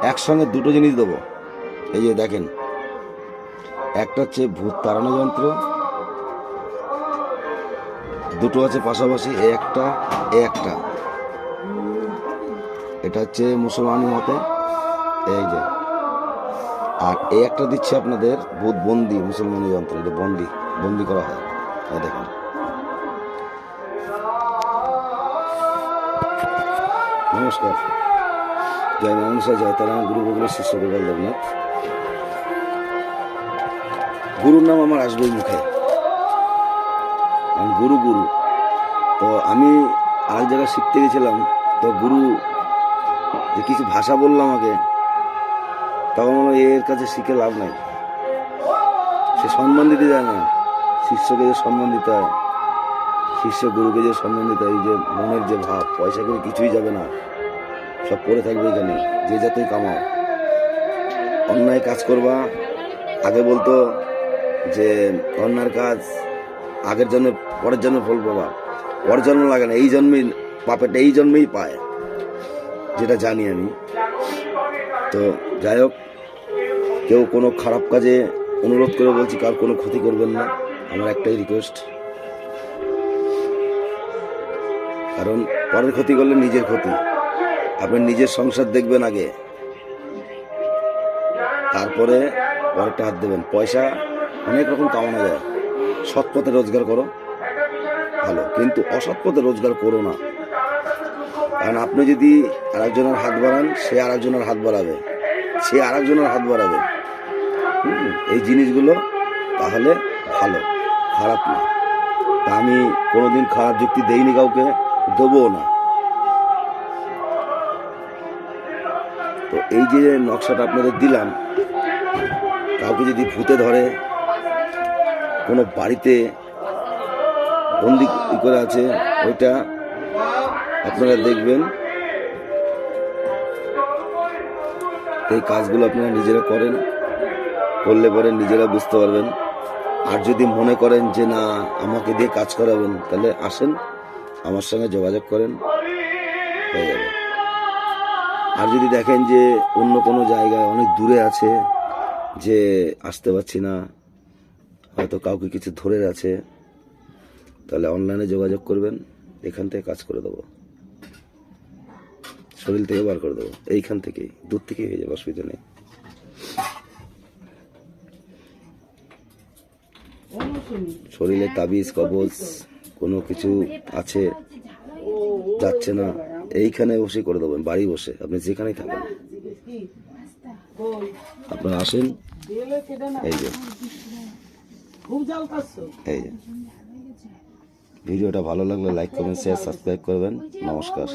একসঙ্গে দুটো জিনিস দেবো। এই যে দেখেন, একটা হচ্ছে ভূত তাড়ানো যন্ত্র, দুটো আছে পাশাপাশি, একটা এটা হচ্ছে মুসলমানি মতে, এই যে। আর এই একটা দিচ্ছে আপনাদের ভূত বন্দি, মুসলমানি যন্ত্র, এটা বন্দি করা হয়। এই দেখেন, নমস্কার। জয় মনসা, জয় তারা, গুরু গোবিন্দ, শিষ্য গোপাল দেবনাথ। গুরুর নাম আমার আসবেই মুখে, আমি গুরু। তো আমি আরেক জায়গায় শিখতে গেছিলাম, তো গুরু যে কিছু ভাষা বললো আমাকে, তখন বললো এর কাছে শিখে লাভ নাই, সে সম্মান দিতে যায় না। শিষ্যকে যে সম্মান দিতে হয়, শিষ্য গুরুকে যে সম্মান দিতে হয়, এই যে মনের যে ভাব, পয়সা করে কিছুই যাবে না, সব পড়ে থাকবে এখানে। যে যতই কামাও, অন্যায় কাজ করবা। আগে বলতো যে অন্যায়ের কাজ আগের জন্মে, পরের জন্মে ফল পাবা, পরের জন্ম লাগে না, এই জন্মেই পাপেটা এই জন্মেই পায়, যেটা জানি আমি। তো যাই হোক, কেউ কোনো খারাপ কাজে, অনুরোধ করে বলছি, কার কোনো ক্ষতি করবেন না, আমার একটাই রিকোয়েস্ট। কারণ পরের ক্ষতি করলে নিজের ক্ষতি। আপনি নিজের সংসার দেখবেন আগে, তারপরে পরেরটা হাত দেবেন। পয়সা অনেক রকম কামানো যায়, সৎ পথে রোজগার করো ভালো, কিন্তু অসৎ পথে রোজগার করো না। কারণ আপনি যদি আরেকজনের হাত বাড়ান, সে আরেকজনের হাত বাড়াবে, সে আরেকজনের হাত বাড়াবে। এই জিনিসগুলো তাহলে ভালো, খারাপ না। তা আমি কোনোদিন খারাপ যুক্তি দেইনি কাউকে, দেবও না। তো এই যে নকশাটা আপনাদের দিলাম, কাউকে যদি ভূতে ধরে, কোনো বাড়িতে বন্দি করে আছে, ওইটা আপনারা দেখবেন। এই কাজগুলো আপনারা নিজেরা করেন, করলে পরে নিজেরা বুঝতে পারবেন। আর যদি মনে করেন যে না আমাকে দিয়ে কাজ করাবেন, তাহলে আসেন, আমার সঙ্গে যোগাযোগ করেন, হয়ে যাবে। আর যদি দেখেন যে অন্য কোনো জায়গায় অনেক দূরে আছে, যে আসতে পারছি না, হয়তো কাউকে কিছু ধরে আছে, তাহলে অনলাইনে যোগাযোগ করবেন, এখান থেকে কাজ করে দেবো, শরীর থেকে বার করে দেবো, এইখান থেকেই, দূর থেকেই হয়ে যাবে, অসুবিধা নেই। শরীরে তাবিজ কবজ কোনো কিছু আছে, যাচ্ছে না, এইখানে বসে করে দেবেন, বাড়ি বসে, আপনি যেখানেই থাকেন। আপনারা আসেন। এই যে ভিডিওটা ভালো লাগলে লাইক, কমেন্ট, শেয়ার, সাবস্ক্রাইব করবেন। নমস্কার।